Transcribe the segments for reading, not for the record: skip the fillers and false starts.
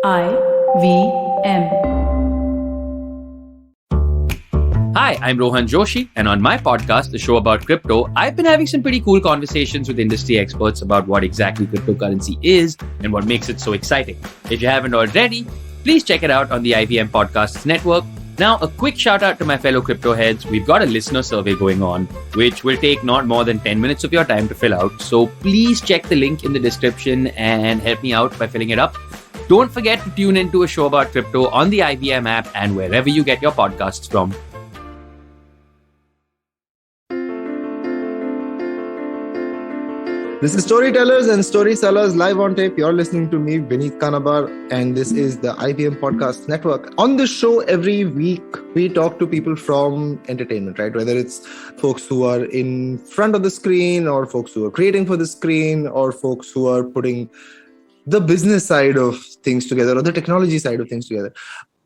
IVM. Hi, I'm Rohan Joshi, and on my podcast, the show about crypto, I've been having some pretty cool conversations with industry experts about what exactly cryptocurrency is and what makes it so exciting. If you haven't already, please check it out on the IVM Podcasts Network. Now, a quick shout out to my fellow crypto heads. We've got a listener survey going on, which will take not more than 10 minutes of your time to fill out. So please check the link in the description and help me out by filling it up. Don't forget to tune into a show about crypto on the IVM app and wherever you get your podcasts from. This is Storytellers and Story Sellers live on tape. You're listening to me, Vineet Kanabar, and this is the IBM Podcast Network. On this show, every week, we talk to people from entertainment, right? Whether it's folks who are in front of the screen or folks who are creating for the screen or folks who are putting the business side of things together or the technology side of things together.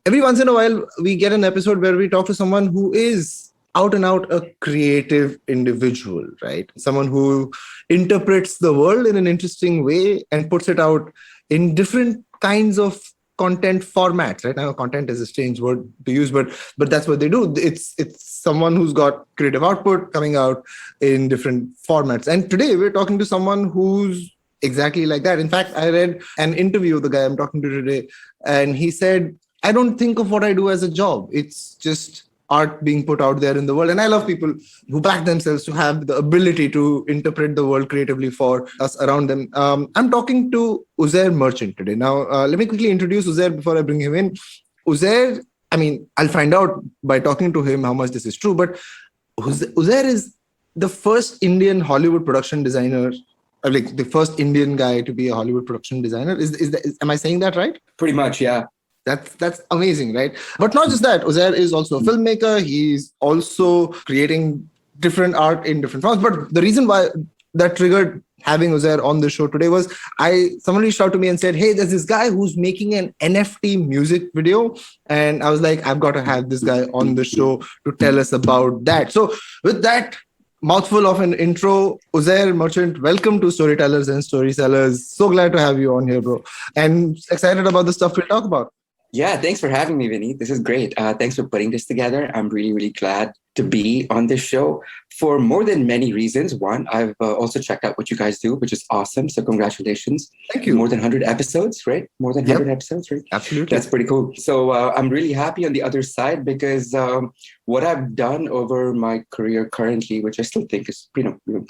Every once in a while, we get an episode where we talk to someone who is out and out a creative individual, right? Someone who interprets the world in an interesting way and puts it out in different kinds of content formats, right? Now, content is a strange word to use, but that's what they do. It's someone who's got creative output coming out in different formats. And today we're talking to someone who's exactly like that. In fact, I read an interview of the guy I'm talking to today, and he said, I don't think of what I do as a job. It's just art being put out there in the world. And I love people who back themselves to have the ability to interpret the world creatively for us around them. I'm talking to Uzair Merchant today. Now, let me quickly introduce Uzair before I bring him in. Uzair, I'll find out by talking to him how much this is true, but Uzair is the first Indian Hollywood production designer, like the first Indian guy to be a Hollywood production designer. Am I saying that right? Pretty much, yeah. That's amazing, right? But not just that, Uzair is also a filmmaker. He's also creating different art in different forms. But the reason why that triggered having Uzair on the show today was someone reached out to me and said, hey, there's this guy who's making an NFT music video. And I was like, I've got to have this guy on the show to tell us about that. So with that mouthful of an intro, Uzair Merchant, welcome to Storytellers and Story Sellers. So glad to have you on here, bro. And excited about the stuff we'll talk about. Yeah, thanks for having me, Vinny. This is great. Thanks for putting this together. I'm really, really glad to be on this show for more than many reasons. One, I've also checked out what you guys do, which is awesome. So congratulations. Thank you. More than 100 episodes, right? More than 100 episodes, right? Absolutely. That's pretty cool. So I'm really happy on the other side because what I've done over my career currently, which I still think is,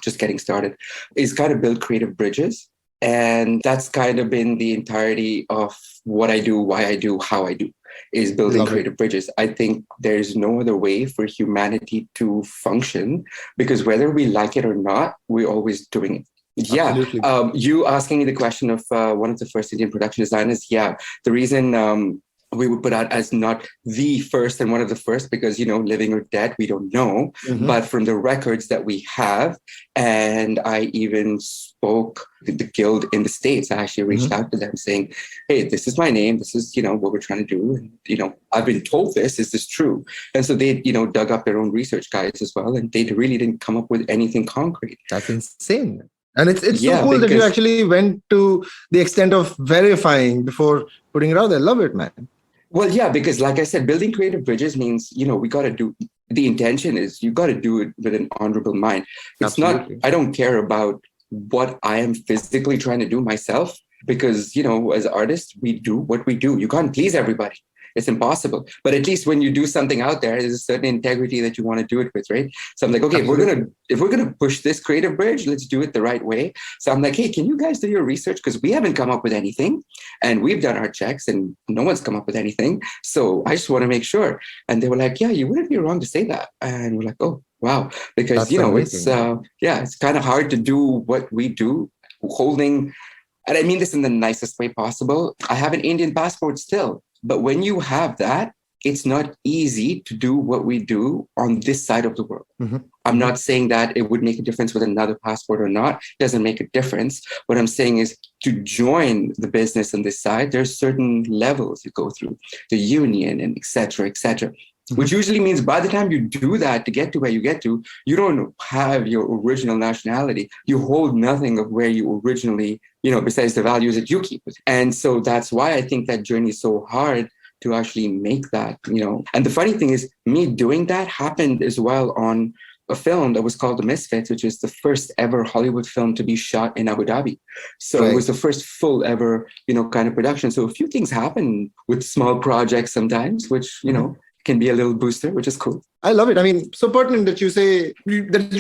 just getting started, is kind of build creative bridges. And that's kind of been the entirety of what I do, why I do, how I do, is building creative bridges. I think there's no other way for humanity to function because whether we like it or not, we're always doing it. Absolutely. Yeah. You asking me the question of one of the first Indian production designers. Yeah. The reason we would put out as not the first and one of the first because, living or dead, we don't know. Mm-hmm. But from the records that we have, and I even spoke to the guild in the States, I actually reached out to them saying, hey, this is my name. This is, what we're trying to do. And, I've been told this. Is this true? And so they, dug up their own research guides as well. And they really didn't come up with anything concrete. That's insane. And it's so cool that you actually went to the extent of verifying before putting it out there. Love it, man. Well, yeah, because like I said, building creative bridges means, we got to do, the intention is you got to do it with an honorable mind. It's Absolutely. not, I don't care about what I am physically trying to do myself because, as artists, we do what we do. You can't please everybody. It's impossible. But at least when you do something out there, there's a certain integrity that you want to do it with, right? So I'm like, okay, if we're gonna push this creative bridge, let's do it the right way. So I'm like, hey, can you guys do your research? Because we haven't come up with anything. And we've done our checks and no one's come up with anything. So I just want to make sure. And they were like, yeah, you wouldn't be wrong to say that. And we're like, oh, wow. Because, amazing. it's kind of hard to do what we do, holding, and I mean this in the nicest way possible. I have an Indian passport still. But when you have that, it's not easy to do what we do on this side of the world. Mm-hmm. I'm not saying that it would make a difference with another passport or not. It doesn't make a difference. What I'm saying is to join the business on this side, there's certain levels you go through, the union and et cetera, which usually means by the time you do that to get to where you get to, you don't have your original nationality. You hold nothing of where you originally besides the values that you keep. And so that's why I think that journey is so hard to actually make that. And the funny thing is, me doing that happened as well on a film that was called The Misfits, which is the first ever Hollywood film to be shot in Abu Dhabi. So It was the first full ever, kind of production. So a few things happen with small projects sometimes, which, can be a little booster, which is cool. I love it. I mean, so pertinent that you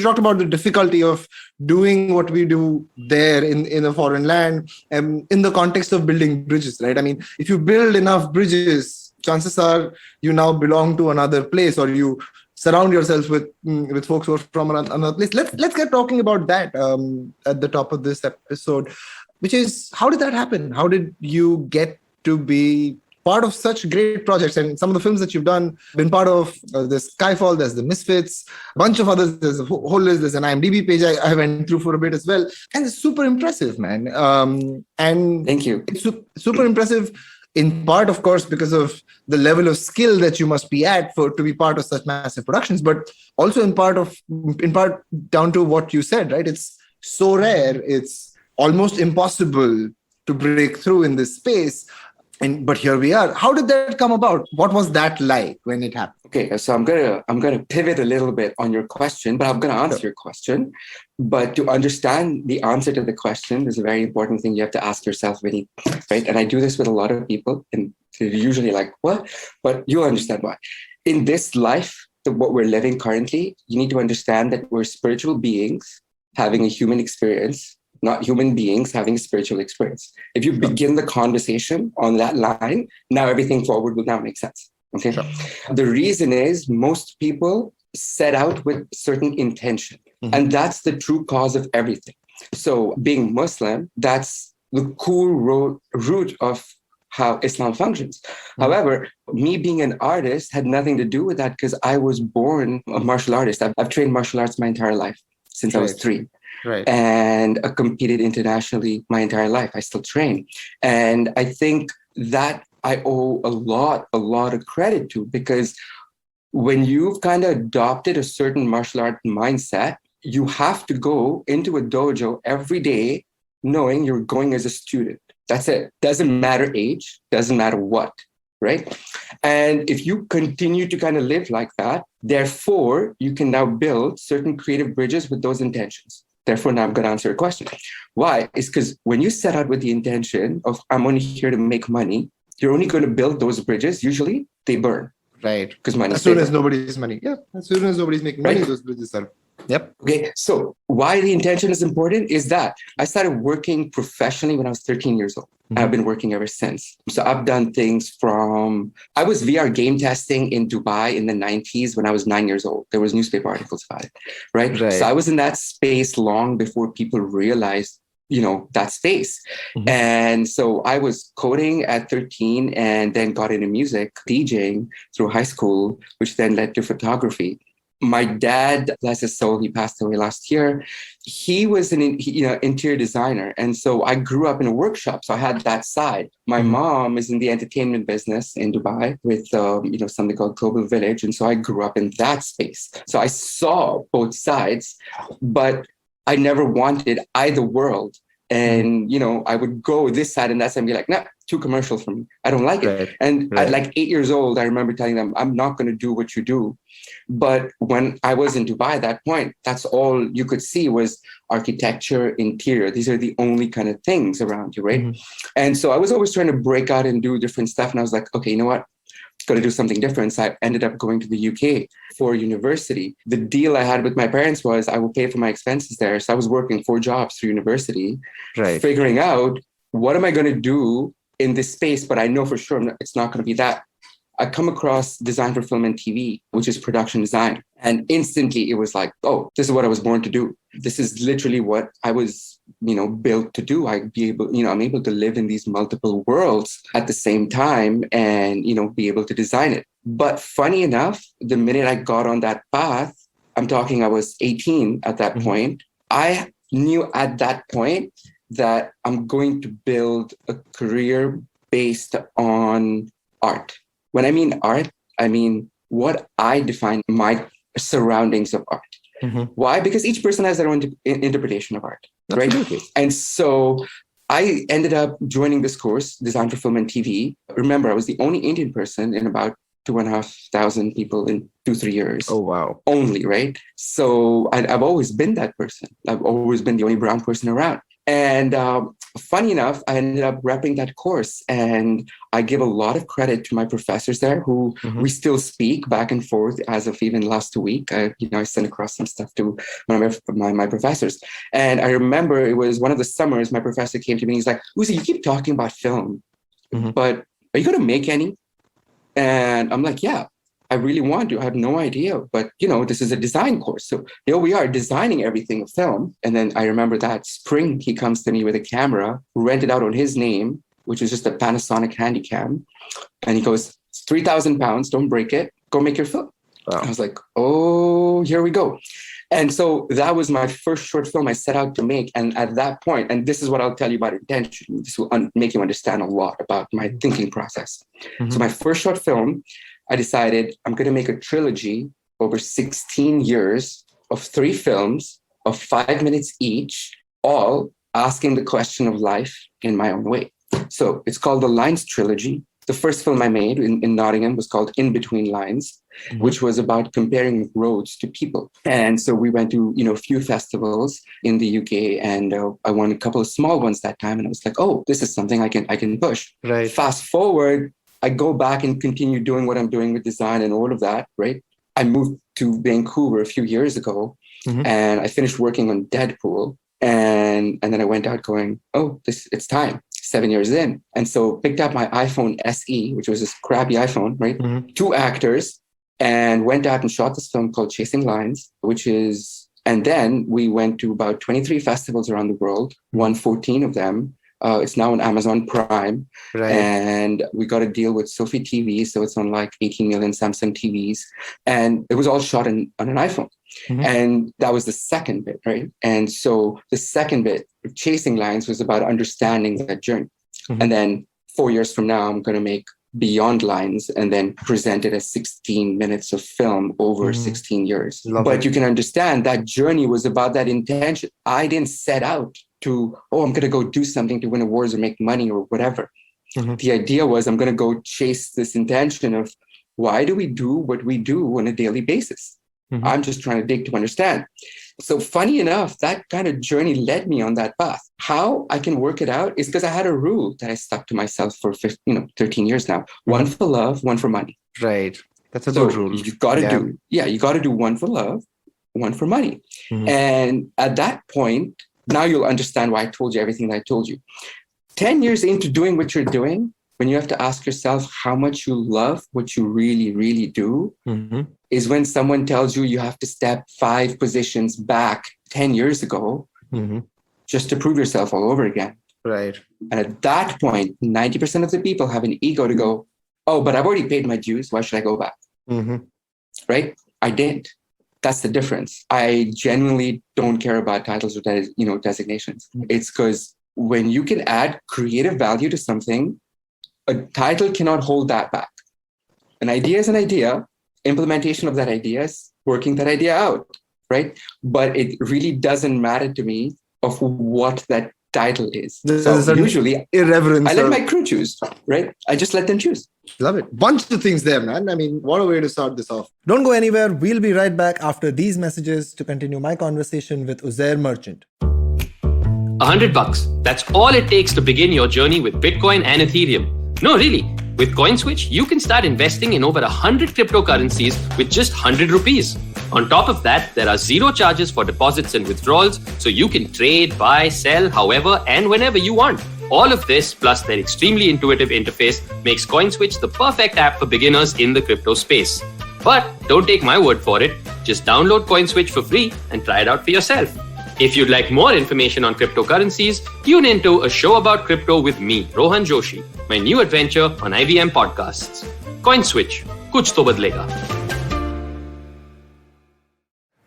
talked about the difficulty of doing what we do there in a foreign land, in the context of building bridges, right? I mean, if you build enough bridges, chances are you now belong to another place, or you surround yourself with folks who are from another place. Let's get talking about that at the top of this episode, which is, how did that happen? How did you get to be part of such great projects? And some of the films that you've done, been part of, there's Skyfall, there's The Misfits, a bunch of others, there's a whole list, there's an IMDb page I went through for a bit as well. And it's super impressive, man. And thank you. It's super impressive, in part, of course, because of the level of skill that you must be at to be part of such massive productions, but also in part down to what you said, right? It's so rare, it's almost impossible to break through in this space. But here we are. How did that come about? What was that like when it happened? Okay, so I'm gonna pivot a little bit on your question, but I'm gonna answer your question. But to understand the answer to the question, there's a very important thing you have to ask yourself, Vinny, right? And I do this with a lot of people, and they're usually like, "What?" But you'll understand why. In this life, what we're living currently, you need to understand that we're spiritual beings having a human experience, not human beings having a spiritual experience. If you begin the conversation on that line, now everything forward will now make sense. Okay. Sure. The reason is most people set out with certain intention, and that's the true cause of everything. So being Muslim, that's the cool root of how Islam functions. However, me being an artist had nothing to do with that, because I was born a martial artist. I've trained martial arts my entire life since I was 3. Right. And I competed internationally my entire life. I still train. And I think that I owe a lot of credit to, because when you've kind of adopted a certain martial art mindset, you have to go into a dojo every day knowing you're going as a student. That's it. Doesn't matter age, doesn't matter what, right? And if you continue to kind of live like that, therefore, you can now build certain creative bridges with those intentions. Therefore, now I'm going to answer your question. Why? It's because when you set out with the intention of, I'm only here to make money, you're only going to build those bridges. Usually they burn. Right. Because money. As soon as nobody's money. Yeah. As soon as nobody's making money, those bridges are. Yep. Okay. So why the intention is important is that I started working professionally when I was 13 years old. I've been working ever since. So I've done things I was VR game testing in Dubai in the 90s when I was 9 years old. There was newspaper articles about it, right? So I was in that space long before people realized, that space. And so I was coding at 13 and then got into music, DJing through high school, which then led to photography. My dad, bless his soul, he passed away last year. He was an interior designer. And so I grew up in a workshop. So I had that side. My mom is in the entertainment business in Dubai with, something called Global Village. And so I grew up in that space. So I saw both sides, but I never wanted either world. And, I would go this side and that side and be like, nah, too commercial for me. I don't like it. And at like 8 years old, I remember telling them, I'm not going to do what you do. But when I was in Dubai at that point, that's all you could see was architecture, interior. These are the only kind of things around you, right? And so I was always trying to break out and do different stuff. And I was like, okay, you know what? Got to do something different. So I ended up going to the UK for university. The deal I had with my parents was I will pay for my expenses there. So I was working 4 jobs through university, figuring out what am I going to do in this space, but I know for sure it's not going to be that. I come across design for film and TV, which is production design. And instantly it was like, oh, this is what I was born to do. This is literally what I was, built to do. I'm able to live in these multiple worlds at the same time and, be able to design it. But funny enough, the minute I got on that path, I was 18 at that point. I knew at that point that I'm going to build a career based on art. When I mean art, I mean what I define my surroundings of art. Why? Because each person has their own interpretation of art, right? And so I ended up joining this course, Design for Film and TV. Remember, I was the only Indian person in about 2,500 people in 2-3 years. Oh, wow. Only, right? So I've always been that person. I've always been the only brown person around. And funny enough, I ended up repping that course. And I give a lot of credit to my professors there who we still speak back and forth as of even last week. I sent across some stuff to one of my professors. And I remember it was one of the summers, my professor came to me and he's like, Uzi, you keep talking about film, but are you going to make any? And I'm like, yeah, I really want to. I have no idea. But, this is a design course. So here we are designing everything of film. And then I remember that spring, he comes to me with a camera, rented out on his name, which is just a Panasonic Handycam. And he goes, it's 3,000 pounds. Don't break it. Go make your film. Wow. I was like, oh, here we go. And so that was my first short film I set out to make. And at that point, and this is what I'll tell you about intention. This will make you understand a lot about my thinking process. So my first short film, I decided I'm going to make a trilogy over 16 years of 3 films of 5 minutes each, all asking the question of life in my own way. So it's called the Lines Trilogy. The first film I made in Nottingham was called In Between Lines, which was about comparing roads to people. And so we went to, a few festivals in the UK, and I won a couple of small ones that time. And I was like, oh, this is something I can push. Right. Fast forward, I go back and continue doing what I'm doing with design and all of that, right? I moved to Vancouver a few years ago, and I finished working on Deadpool. And then I went out going, oh, it's time. 7 years in. And so picked up my iPhone SE, which was this crappy iPhone, right? 2 actors, and went out and shot this film called Chasing Lines, and then we went to about 23 festivals around the world, won 14 of them. It's now on Amazon Prime. Right. And we got a deal with Sophie TV. So it's on like 18 million Samsung TVs. And it was all shot on an iPhone. And that was the second bit, right? And so the second bit, Chasing Lines, was about understanding that journey. And then 4 years from now, I'm going to make Beyond Lines and then present it as 16 minutes of film over 16 years. But you can understand that journey was about that intention. I didn't set out to, I'm going to go do something to win awards or make money or whatever. The idea was I'm going to go chase this intention of why do we do what we do on a daily basis? I'm just trying to dig to understand. So funny enough, that kind of journey led me on that path. How I can work it out is because I had a rule that I stuck to myself for 13 years now. One for love, one for money. Right. That's a good rule. You got to you got to do one for love, one for money. And at that point, now you'll understand why I told you everything that I told you. 10 years into doing what you're doing, when you have to ask yourself how much you love what you really, really do, is when someone tells you you have to step 5 positions back 10 years ago just to prove yourself all over again. Right. And at that point, 90% of the people have an ego to go, oh, but I've already paid my dues. Why should I go back? Right? I didn't. That's the difference. I genuinely don't care about titles or designations. It's because when you can add creative value to something, a title cannot hold that back. An idea is an idea. Implementation of that idea is working that idea out, right? But it really doesn't matter to me of what that title is. So usually, irreverence. I let my crew choose, right? I just let them choose. Love it. Bunch of things there, man. I mean, what a way to start this off. Don't go anywhere. We'll be right back after these messages to continue my conversation with Uzair Merchant. $100. That's all it takes to begin your journey with Bitcoin and Ethereum. No, really. With CoinSwitch, you can start investing in over 100 cryptocurrencies with just 100 rupees. On top of that, there are 0 charges for deposits and withdrawals, so you can trade, buy, sell, however and whenever you want. All of this, plus their extremely intuitive interface, makes CoinSwitch the perfect app for beginners in the crypto space. But don't take my word for it. Just download CoinSwitch for free and try it out for yourself. If you'd like more information on cryptocurrencies, tune into A Show About Crypto with me, Rohan Joshi, my new adventure on IBM Podcasts. CoinSwitch, kuch to badlega.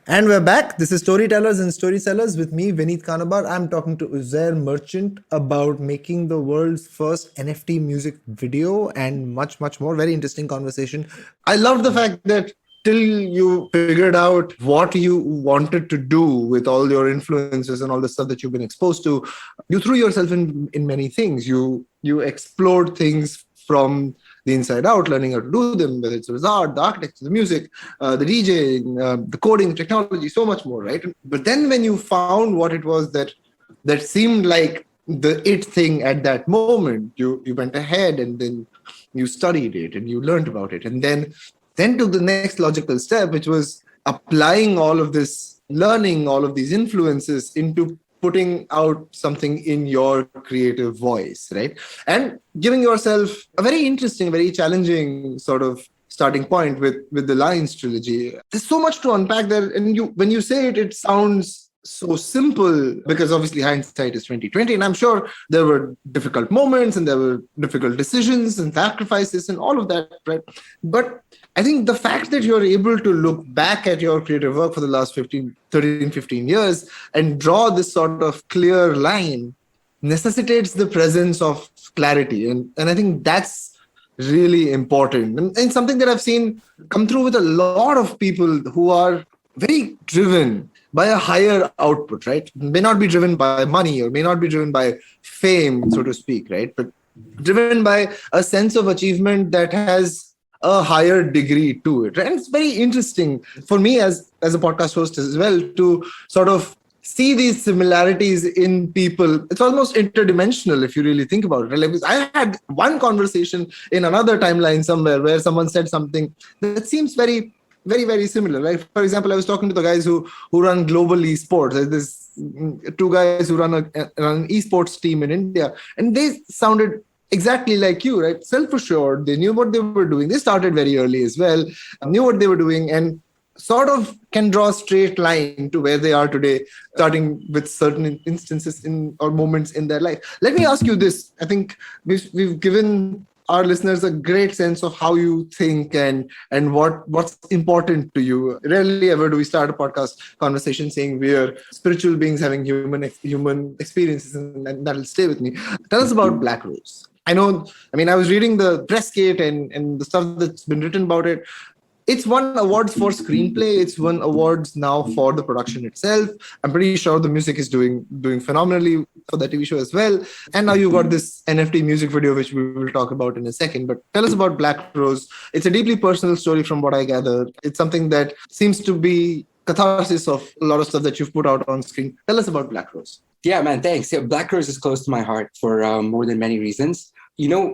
And we're back. This is Storytellers and Storysellers with me, Vineet Kanabar. I'm talking to Uzair Merchant about making the world's first NFT music video and much, much more. Very interesting conversation. I love the fact that till you figured out what you wanted to do with all your influences and all the stuff that you've been exposed to, you threw yourself in many things. You explored things from the inside out, learning how to do them, whether it's the art, the architecture, the music, the DJing, the coding, technology, so much more, right? But then when you found what it was that seemed like the it thing at that moment, you went ahead and then you studied it and you learned about it, and then took the next logical step, which was applying all of this learning, all of these influences into putting out something in your creative voice, right? And giving yourself a very interesting, very challenging sort of starting point with the Lions trilogy. There's so much to unpack there, and you when you say it, it sounds so simple because obviously hindsight is 2020, and I'm sure there were difficult moments and there were difficult decisions and sacrifices and all of that, right? But I think the fact that you're able to look back at your creative work for the last 15 years and draw this sort of clear line necessitates the presence of clarity. And I think that's really important. And something that I've seen come through with a lot of people who are very driven by a higher output, right? May not be driven by money or may not be driven by fame, so to speak, right? But driven by a sense of achievement that has a higher degree to it. Right? And it's very interesting for me as a podcast host as well to sort of see these similarities in people. It's almost interdimensional if you really think about it. Right? Like I had one conversation in another timeline somewhere where someone said something that seems very, very similar. Like, for example, I was talking to the guys who run global esports. There's this two guys who run an esports team in India, and they sounded exactly like you, right? Self-assured. They knew what they were doing. They started very early as well, knew what they were doing, and sort of can draw a straight line to where they are today, starting with certain instances in or moments in their life. Let me ask you this. I think we've given our listeners a great sense of how you think and what's important to you. Rarely ever do we start a podcast conversation saying we're spiritual beings having human experiences, and that'll stay with me. Tell us about Black Rose. I mean, I was reading the press kit and the stuff that's been written about it. It's won awards for screenplay. It's won awards now for the production itself. I'm pretty sure the music is doing phenomenally for that TV show as well. And now you got this NFT music video, which we will talk about in a second. But tell us about Black Rose. It's a deeply personal story from what I gather. It's something that seems to be catharsis of a lot of stuff that you've put out on screen. Tell us about Black Rose. Yeah, man, thanks. Yeah, Black Rose is close to my heart for more than many reasons.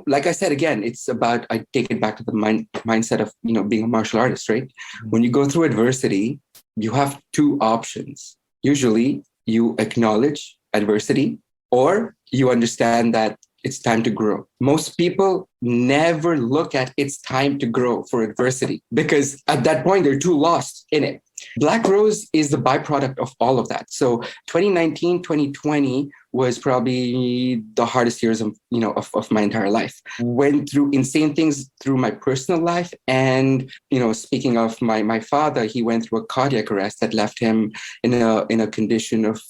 Like I said, again, it's about, I take it back to the mindset of, being a martial artist, right? Mm-hmm. When you go through adversity, you have two options. Usually you acknowledge adversity or you understand that it's time to grow. Most people never look at it's time to grow for adversity because at that point, they're too lost in it. Black Rose is the byproduct of all of that. So 2019, 2020 was probably the hardest years of my entire life. Went through insane things through my personal life. And, speaking of my father, he went through a cardiac arrest that left him in a condition of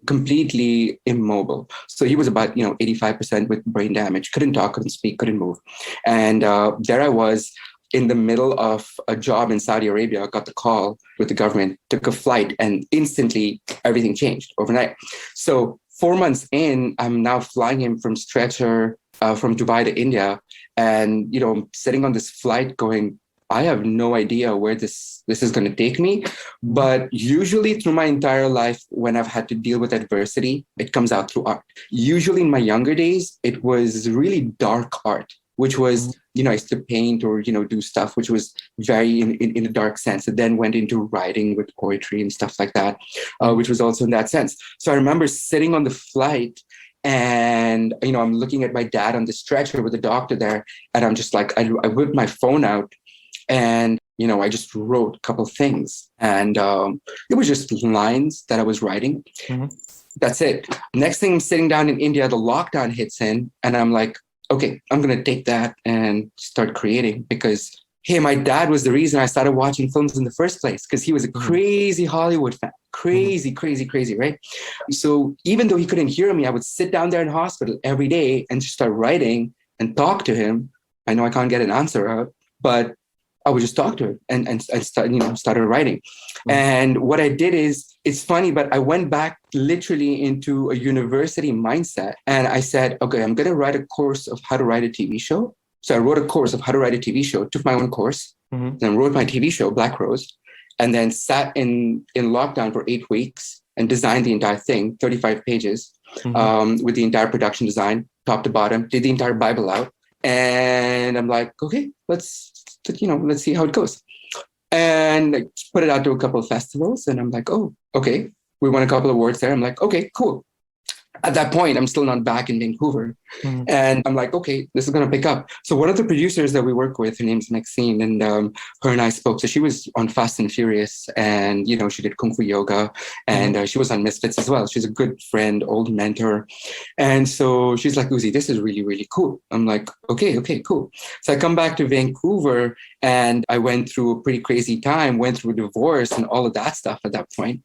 completely immobile. So he was about, 85% with brain damage, couldn't talk, couldn't speak, couldn't move. And there I was in the middle of a job in Saudi Arabia, got the call with the government, took a flight, and instantly everything changed overnight. So 4 months in, I'm now flying him from stretcher from Dubai to India. And, I'm sitting on this flight going, I have no idea where this is going to take me. But usually through my entire life, when I've had to deal with adversity, it comes out through art. Usually in my younger days, it was really dark art, which was, I used to paint or, do stuff which was very in a dark sense. It then went into writing with poetry and stuff like that, which was also in that sense. So I remember sitting on the flight and, I'm looking at my dad on the stretcher with the doctor there. And I'm just like, I whipped my phone out and, I just wrote a couple things. And it was just lines that I was writing. Mm-hmm. That's it. Next thing, I'm sitting down in India, the lockdown hits in and I'm like, okay, I'm going to take that and start creating because, hey, my dad was the reason I started watching films in the first place because he was a crazy Hollywood fan. Crazy, right? So even though he couldn't hear me, I would sit down there in hospital every day and just start writing and talk to him. I know I can't get an answer out, but I would just talk to her and started writing. And what I did is, it's funny, but I went back literally into a university mindset. And I said, okay, I'm going to write a course of how to write a TV show. So I wrote a course of how to write a TV show, took my own course, then wrote my TV show, Black Rose, and then sat in lockdown for 8 weeks and designed the entire thing, 35 pages, with the entire production design, top to bottom, did the entire Bible out. And I'm like, okay, let's see how it goes. And I put it out to a couple of festivals, and I'm like, oh, okay, we won a couple of awards there. I'm like, okay, cool. At that point, I'm still not back in Vancouver. And I'm like, okay, this is going to pick up. So one of the producers that we work with, her name's Maxine, and her and I spoke. So she was on Fast and Furious, and, she did Kung Fu Yoga, and she was on Misfits as well. She's a good friend, old mentor. And so she's like, Uzi, this is really, really cool. I'm like, okay, cool. So I come back to Vancouver, and I went through a pretty crazy time, went through a divorce and all of that stuff at that point.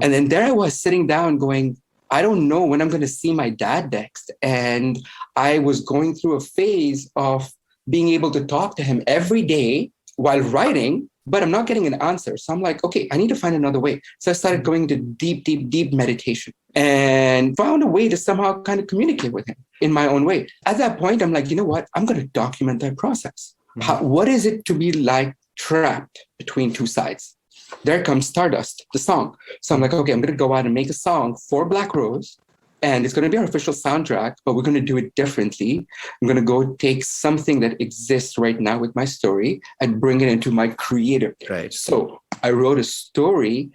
And then there I was sitting down going, I don't know when I'm going to see my dad next. And I was going through a phase of being able to talk to him every day while writing, but I'm not getting an answer. So I'm like, okay, I need to find another way. So I started going to deep meditation and found a way to somehow kind of communicate with him in my own way. At that point, I'm like, you know what? I'm going to document that process. What is it to be like trapped between two sides? There comes Stardust, the song. So I'm like, okay, I'm going to go out and make a song for Black Rose, and it's going to be our official soundtrack, but we're going to do it differently. I'm going to go take something that exists right now with my story and bring it into my creative. Right. So I wrote a story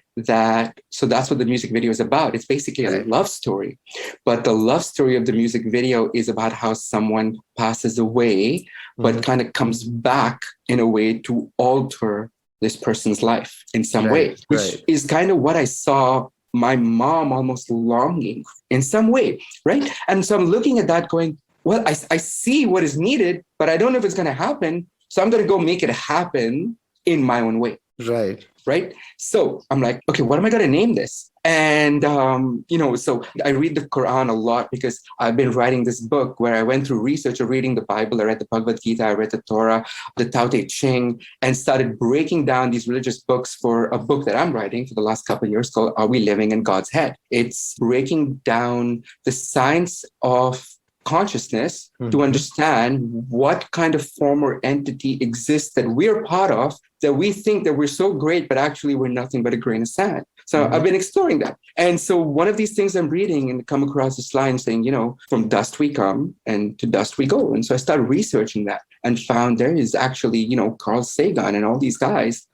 so that's what the music video is about. It's basically a love story, but the love story of the music video is about how someone passes away, but kind of comes back in a way to alter this person's life in some way, which is kind of what I saw my mom almost longing in some way, right? And so I'm looking at that going, well, I see what is needed, but I don't know if it's going to happen. So I'm going to go make it happen in my own way. Right. So I'm like, okay, what am I going to name this? And, so I read the Quran a lot because I've been writing this book where I went through research of reading the Bible. I read the Bhagavad Gita, I read the Torah, the Tao Te Ching, and started breaking down these religious books for a book that I'm writing for the last couple of years called Are We Living in God's Head? It's breaking down the science of consciousness to understand what kind of form or entity exists that we're part of, that we think that we're so great, but actually we're nothing but a grain of sand. So I've been exploring that. And so one of these things I'm reading and come across this line saying, from dust we come and to dust we go. And so I started researching that and found there is actually, Carl Sagan and all these guys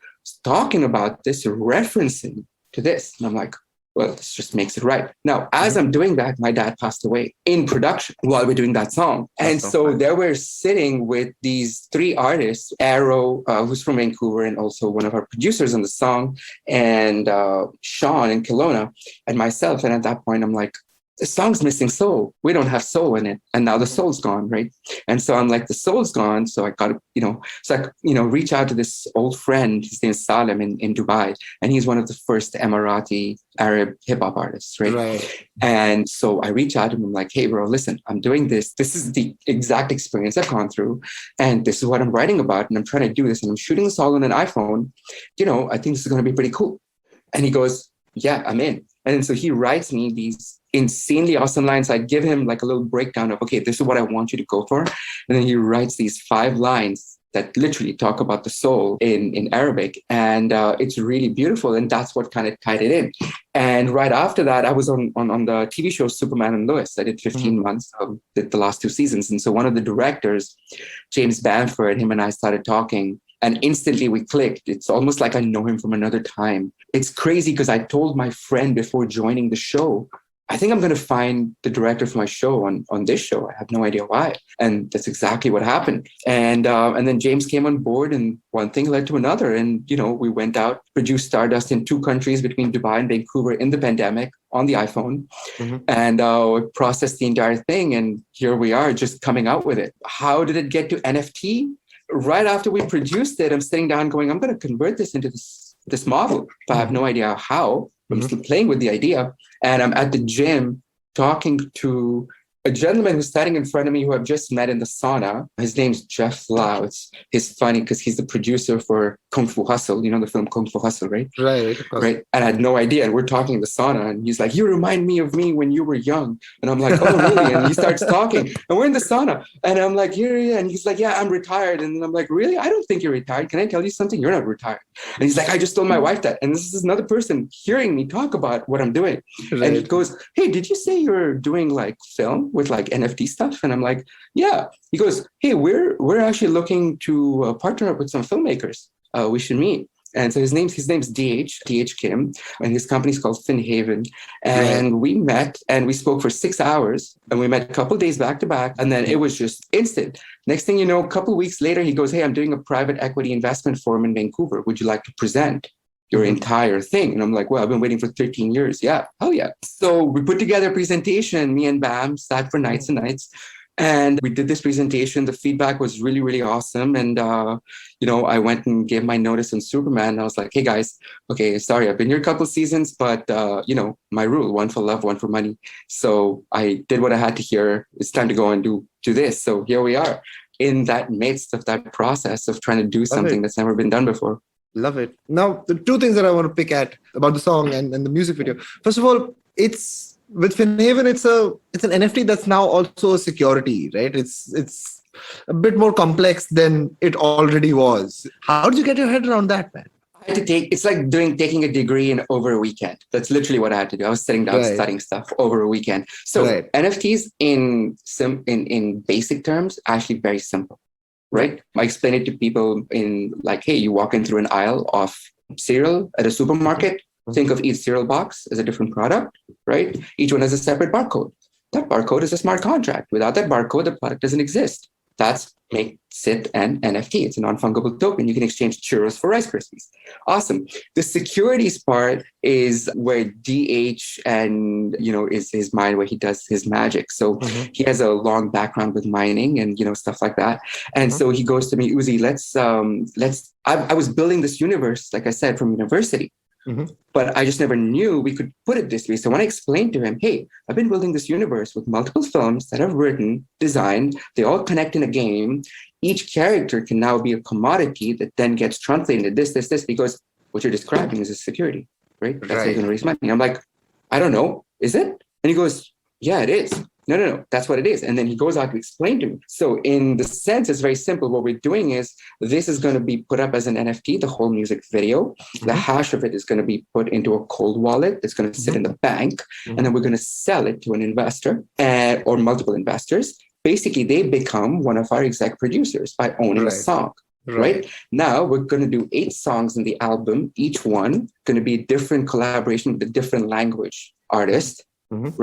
talking about this, referencing to this. And I'm like, well, this just makes it right. Now, as I'm doing that, my dad passed away in production while we're doing that song. And so there we're sitting with these 3 artists, Arrow, who's from Vancouver, and also one of our producers on the song, and Sean and Kelowna, and myself. And at that point, I'm like, the song's missing soul. We don't have soul in it. And now the soul's gone, right? And so I'm like, the soul's gone. So I got to, reach out to this old friend. His name is Salem in Dubai. And he's one of the first Emirati Arab hip hop artists, right? And so I reach out to him. I'm like, hey, bro, listen, I'm doing this. This is the exact experience I've gone through. And this is what I'm writing about. And I'm trying to do this. And I'm shooting this all on an iPhone. I think this is going to be pretty cool. And he goes, yeah, I'm in. And so he writes me these insanely awesome lines. I give him like a little breakdown of, okay, this is what I want you to go for. And then he writes these 5 lines that literally talk about the soul in Arabic. And it's really beautiful. And that's what kind of tied it in. And right after that, I was on the TV show Superman and Lois. I did 15 months, did the last 2 seasons. And so one of the directors, James Bamford, him and I started talking. And instantly we clicked. It's almost like I know him from another time. It's crazy because I told my friend before joining the show, I think I'm going to find the director for my show on this show. I have no idea why. And that's exactly what happened. And then James came on board and one thing led to another. And, we went out, produced Stardust in 2 countries between Dubai and Vancouver in the pandemic on the iPhone. And processed the entire thing. And here we are just coming out with it. How did it get to NFT? Right after we produced it, I'm sitting down going, I'm going to convert this into this model. But I have no idea how. I'm still playing with the idea. And I'm at the gym talking to a gentleman who's standing in front of me who I've just met in the sauna. His name's Jeff Lau. He's funny because he's the producer for Kung Fu Hustle. You know the film Kung Fu Hustle, right? Right, of course. Right. And I had no idea. And we're talking in the sauna, and he's like, "You remind me of me when you were young." And I'm like, "Oh, really?" And he starts talking, and we're in the sauna, and I'm like, "Yeah." And he's like, "Yeah, I'm retired." And I'm like, "Really? I don't think you're retired. Can I tell you something? You're not retired." And he's like, "I just told my wife that." And this is another person hearing me talk about what I'm doing. Right. And he goes, "Hey, did you say you're doing like film with like NFT stuff?" And I'm like, "Yeah." He goes, "Hey, we're actually looking to partner up with some filmmakers. We should meet." And so his name's DH Kim, and his company's called FinHaven. And we met and we spoke for 6 hours, and we met a couple of days back to back, and then it was just instant. Next thing you know, a couple of weeks later, he goes, "Hey, I'm doing a private equity investment forum in Vancouver. Would you like to present your entire thing?" And I'm like, "Well, I've been waiting for 13 years. Yeah, hell yeah." So we put together a presentation. Me and Bam sat for nights and nights. And we did this presentation. The feedback was really, really awesome. And, I went and gave my notice in Superman. And I was like, "Hey, guys, okay, sorry, I've been here a couple of seasons, but, my rule, one for love, one for money." So I did what I had to hear. It's time to go and do this. So here we are in that midst of that process of trying to do something that's never been done before. Love it. Now, the two things that I want to pick at about the song and the music video. First of all, it's with FinHaven, it's an NFT that's now also a security, right? It's a bit more complex than it already was. How did you get your head around that, man? I had to it's like taking a degree in over a weekend. That's literally what I had to do. I was sitting down studying stuff over a weekend. So NFTs in basic terms, actually very simple, right? I explain it to people in like, hey, you walk in through an aisle of cereal at a supermarket. Think of each cereal box as a different product, right? Each one has a separate barcode. That barcode is a smart contract. Without that barcode, the product doesn't exist. That's makes it an NFT. It's a non-fungible token. You can exchange churros for Rice Krispies. Awesome. The securities part is where DH and, is his mind, where he does his magic. So he has a long background with mining and, stuff like that. And so he goes to me, "Uzi, I was building this universe, like I said, from university. But I just never knew we could put it this way." So when I explained to him, "Hey, I've been building this universe with multiple films that I've written, designed, they all connect in a game. Each character can now be a commodity that then gets translated into this, because what you're describing is a security, right? That's how you're going to raise money." I'm like, "I don't know. Is it?" And he goes, "Yeah, it is. No, that's what it is." And then he goes out to explain to me. So in the sense, it's very simple. What we're doing is this is going to be put up as an NFT, the whole music video. The hash of it is going to be put into a cold wallet. It's going to sit in the bank. And then we're going to sell it to an investor or multiple investors. Basically, they become one of our exec producers by owning a song. Right now, we're going to do 8 songs in the album. Each one going to be a different collaboration with a different language artist.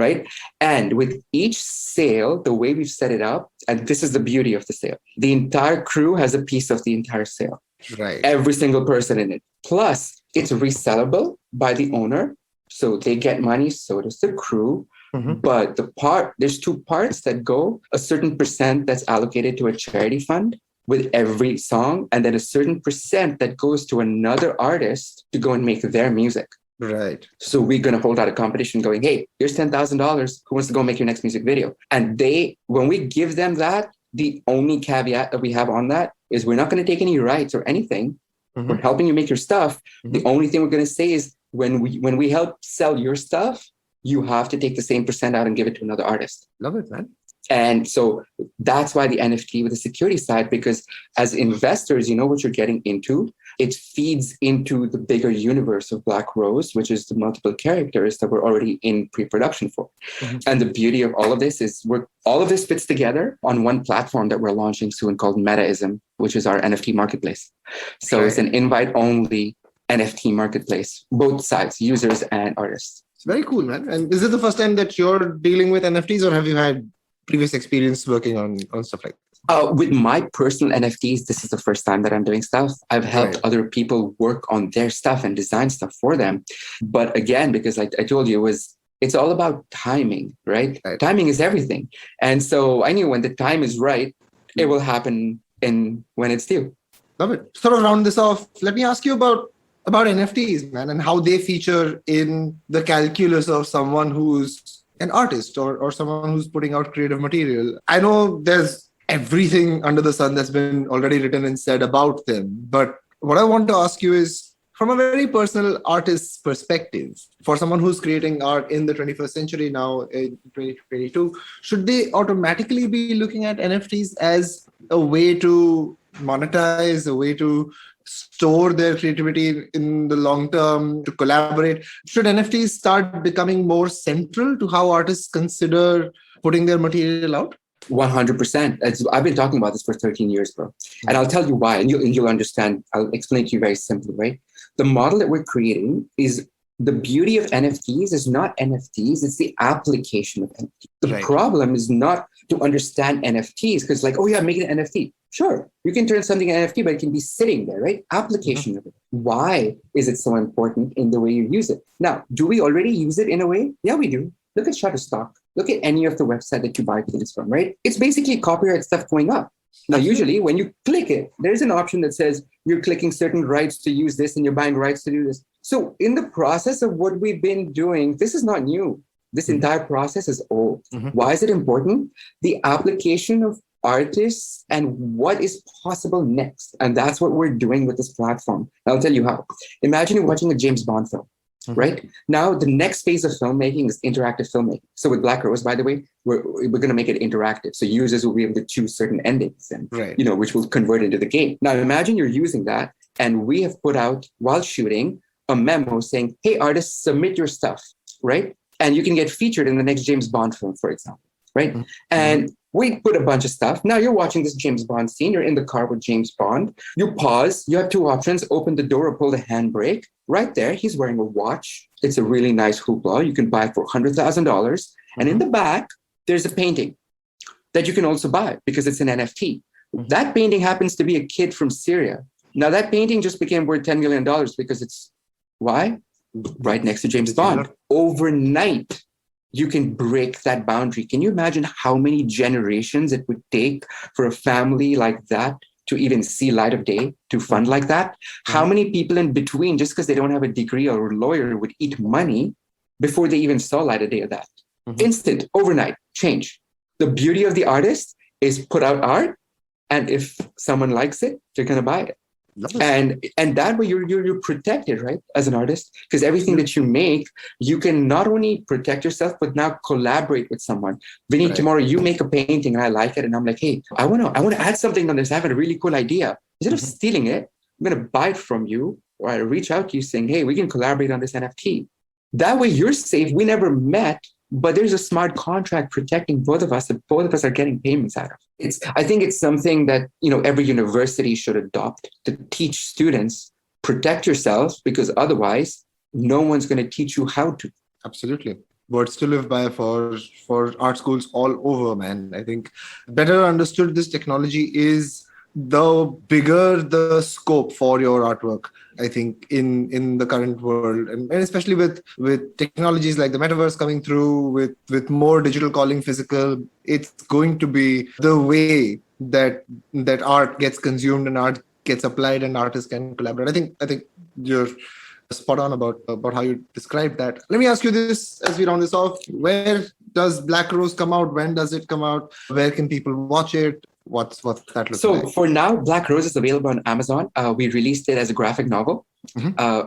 Right. And with each sale, the way we've set it up, and this is the beauty of the sale, the entire crew has a piece of the entire sale. Right. Every single person in it. Plus, it's resellable by the owner. So they get money, so does the crew. But there's 2 parts that go, a certain percent that's allocated to a charity fund with every song, and then a certain percent that goes to another artist to go and make their music. Right. So we're going to hold out a competition going, "Hey, here's $10,000. Who wants to go make your next music video?" And when we give them that, the only caveat that we have on that is we're not going to take any rights or anything. We're helping you make your stuff. The only thing we're going to say is when we help sell your stuff, you have to take the same percent out and give it to another artist. Love it, man. And so that's why the NFT with the security side, because as investors, you know what you're getting into. It feeds into the bigger universe of Black Rose, which is the multiple characters that we're already in pre-production for. And the beauty of all of this is all of this fits together on one platform that we're launching soon called Metaism, which is our NFT marketplace. So it's an invite-only NFT marketplace, both sides, users and artists. It's very cool, man. And is it the first time that you're dealing with NFTs, or have you had previous experience working on stuff like this? With my personal NFTs, this is the first time that I'm doing stuff. I've helped other people work on their stuff and design stuff for them. But again, because I told you, it's all about timing, right? Timing is everything. And so I knew when the time is right, it will happen when it's due. Love it. Sort of round this off, let me ask you about NFTs, man, and how they feature in the calculus of someone who's an artist or someone who's putting out creative material. I know there's everything under the sun that's been already written and said about them. But what I want to ask you is, from a very personal artist's perspective, for someone who's creating art in the 21st century now, in 2022, should they automatically be looking at NFTs as a way to monetize, a way to store their creativity in the long term, to collaborate? Should NFTs start becoming more central to how artists consider putting their material out? 100%. I've been talking about this for 13 years, bro. And I'll tell you why, and you'll understand. I'll explain to you very simply, right? The model that we're creating is the beauty of NFTs is not NFTs, it's the application of NFTs. The problem is not to understand NFTs because like, oh yeah, make it an NFT. Sure, you can turn something into NFT, but it can be sitting there, right? Application of it. Why is it so important in the way you use it? Now, do we already use it in a way? Yeah, we do. Look at Shutterstock. Look at any of the website that you buy things from, right? It's basically copyright stuff going up. Now, usually when you click it, there's an option that says you're clicking certain rights to use this and you're buying rights to do this. So in the process of what we've been doing, this is not new. This entire process is old. Why is it important? The application of artists and what is possible next. And that's what we're doing with this platform. I'll tell you how. Imagine you're watching a James Bond film. Right now, the next phase of filmmaking is interactive filmmaking. So with Black Rose, by the way, we're going to make it interactive. So users will be able to choose certain endings, and which will convert into the game. Now, imagine you're using that, and we have put out while shooting a memo saying, "Hey, artists, submit your stuff," right? And you can get featured in the next James Bond film, for example, right? And we put a bunch of stuff. Now you're watching this James Bond scene. You're in the car with James Bond. You pause. You have two options: open the door or pull the handbrake. Right there, he's wearing a watch. It's a really nice hoopla. You can buy it for $100,000. And in the back, there's a painting that you can also buy because it's an NFT. That painting happens to be a kid from Syria. Now that painting just became worth $10 million because it's, why? Right next to James Bond. Overnight, you can break that boundary. Can you imagine how many generations it would take for a family like that to even see light of day, to fund like that? How many people in between, just because they don't have a degree or a lawyer, would eat money before they even saw light of day of that? Instant, overnight, change. The beauty of the artist is put out art, and if someone likes it, they're going to buy it. And that way you're protected, right? As an artist, because everything that you make, you can not only protect yourself, but now collaborate with someone. Vinny, tomorrow you make a painting and I like it, and I'm like, hey, I want to add something on this. I have a really cool idea. Instead of stealing it, I'm going to buy it from you, or I reach out to you saying, hey, we can collaborate on this NFT. That way you're safe. We never met, but there's a smart contract protecting both of us, and both of us are getting payments out of it. I think it's something that every university should adopt to teach students, protect yourself, because otherwise no one's going to teach you how to. Absolutely. Words to live by for art schools all over, man. I think better understood this technology is, the bigger the scope for your artwork, I think, in the current world, and especially with technologies like the metaverse coming through, with more digital calling physical, it's going to be the way that art gets consumed and art gets applied and artists can collaborate. I think you're spot on about how you described that. Let me ask you this as we round this off: where does Black Rose come out? When does it come out? Where can people watch it? What's that look like? So for now, Black Rose is available on Amazon. We released it as a graphic novel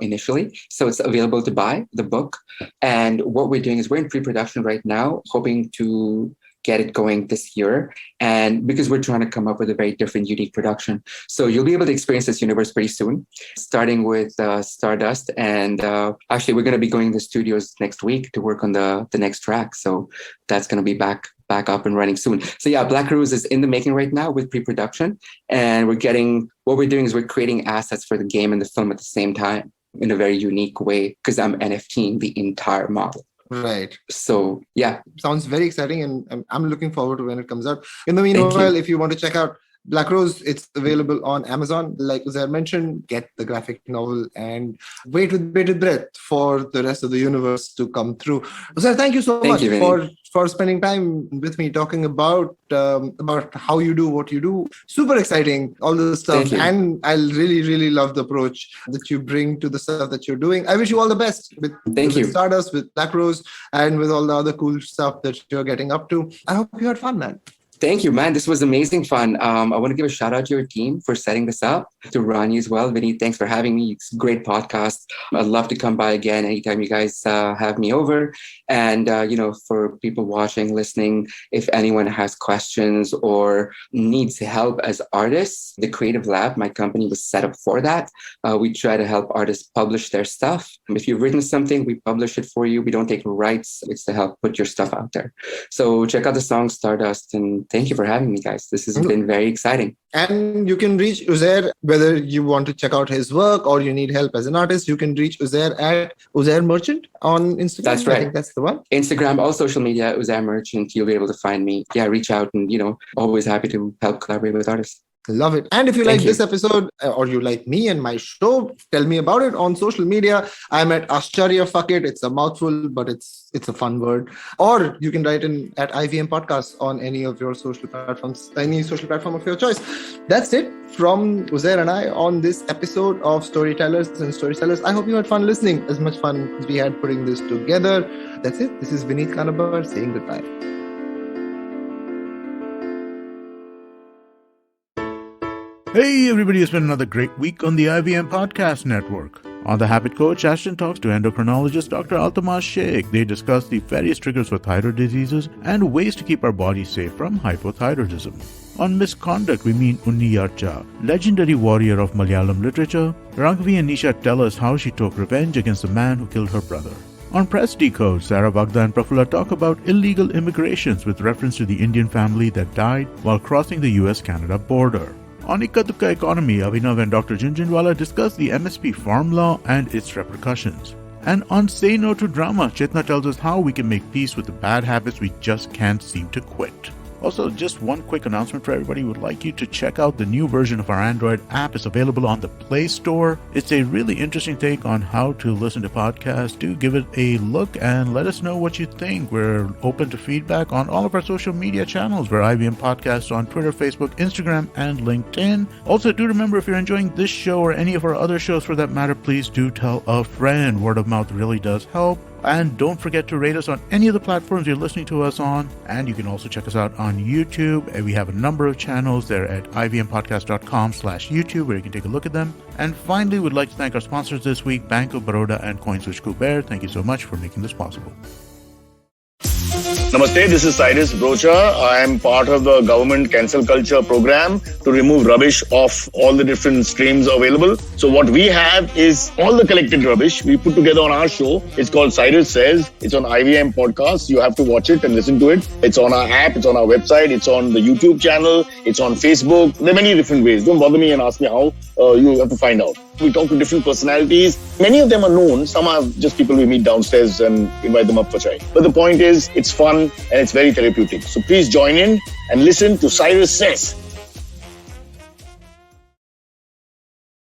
initially. So it's available to buy, the book. And what we're doing is we're in pre-production right now, hoping to get it going this year. And because we're trying to come up with a very different, unique production. So you'll be able to experience this universe pretty soon, starting with Stardust. And actually, we're going to be going to the studios next week to work on the next track. So that's going to be back up and running soon. So yeah, Black Rose is in the making right now with pre-production. And what we're doing is we're creating assets for the game and the film at the same time in a very unique way, because I'm NFTing the entire model. Right. So yeah. Sounds very exciting, and I'm looking forward to when it comes out. In the meanwhile, if you want to check out Black Rose, it's available on Amazon. Like Uzair mentioned, get the graphic novel and wait with bated breath for the rest of the universe to come through. Uzair, thank you so Thank much you, Vinny. for spending time with me talking about how you do what you do. Super exciting, all the stuff. Thank you. And I really love the approach that you bring to the stuff that you're doing. I wish you all the best with Thank you. Stardust, with Black Rose, and with all the other cool stuff that you're getting up to. I hope you had fun, man. Thank you, man. This was amazing fun. I want to give a shout out to your team for setting this up, to Rani as well. Vinny, thanks for having me. It's a great podcast. I'd love to come by again anytime you guys have me over. And, for people watching, listening, if anyone has questions or needs help as artists, the Creative Lab, my company, was set up for that. We try to help artists publish their stuff. If you've written something, we publish it for you. We don't take rights. It's to help put your stuff out there. So check out the song Stardust, and thank you for having me, guys. This has been very exciting. And you can reach Uzair, whether you want to check out his work or you need help as an artist, you can reach Uzair at Uzair Merchant on Instagram. That's right. I think that's the one. Instagram, all social media, Uzair Merchant. You'll be able to find me. Yeah, reach out, and, always happy to help collaborate with artists. Love it. And if you like this episode or you like me and my show, tell me about it on social media. I'm at Ashcharya Fuck It. It's a mouthful, but it's a fun word. Or you can write in at IVM Podcast on any of your social platforms, any social platform of your choice. That's it from Uzair and I on this episode of Storytellers and Storysellers. I hope you had fun listening, as much fun as we had putting this together. That's it. This is Vineet Kanabar saying goodbye. Hey everybody, it's been another great week on the IVM Podcast Network. On The Habit Coach, Ashton talks to endocrinologist Dr. Altamaz Sheikh. They discuss the various triggers for thyroid diseases and ways to keep our bodies safe from hypothyroidism. On Misconduct, we meet Unni Yarcha, legendary warrior of Malayalam literature. Rangvi and Nisha tell us how she took revenge against the man who killed her brother. On Press Decode, Sarah Bagda and Prafulla talk about illegal immigrations with reference to the Indian family that died while crossing the US-Canada border. On Ikka Economy, Abhinav and Dr. Junjunwala discuss the MSP farm law and its repercussions. And on Say No to Drama, Chetna tells us how we can make peace with the bad habits we just can't seem to quit. Also, just one quick announcement for everybody. We would like you to check out the new version of our Android app. It's available on the Play Store. It's a really interesting take on how to listen to podcasts. Do give it a look and let us know what you think. We're open to feedback on all of our social media channels. We're IVM Podcasts on Twitter, Facebook, Instagram, and LinkedIn. Also, do remember, if you're enjoying this show or any of our other shows for that matter, please do tell a friend. Word of mouth really does help. And don't forget to rate us on any of the platforms you're listening to us on. And you can also check us out on YouTube. And we have a number of channels there at ivmpodcast.com/YouTube where you can take a look at them. And finally, we'd like to thank our sponsors this week, Bank of Baroda and CoinSwitch Kuber. Thank you so much for making this possible. Namaste, this is Cyrus Brocha. I am part of the government cancel culture program to remove rubbish off all the different streams available. So what we have is all the collected rubbish we put together on our show. It's called Cyrus Says. It's on IVM Podcast. You have to watch it and listen to it. It's on our app. It's on our website. It's on the YouTube channel. It's on Facebook. There are many different ways. Don't bother me and ask me how. You have to find out. We talk to different personalities. Many of them are known. Some are just people we meet downstairs and invite them up for chai. But the point is, it's fun and it's very therapeutic. So please join in and listen to Cyrus Says.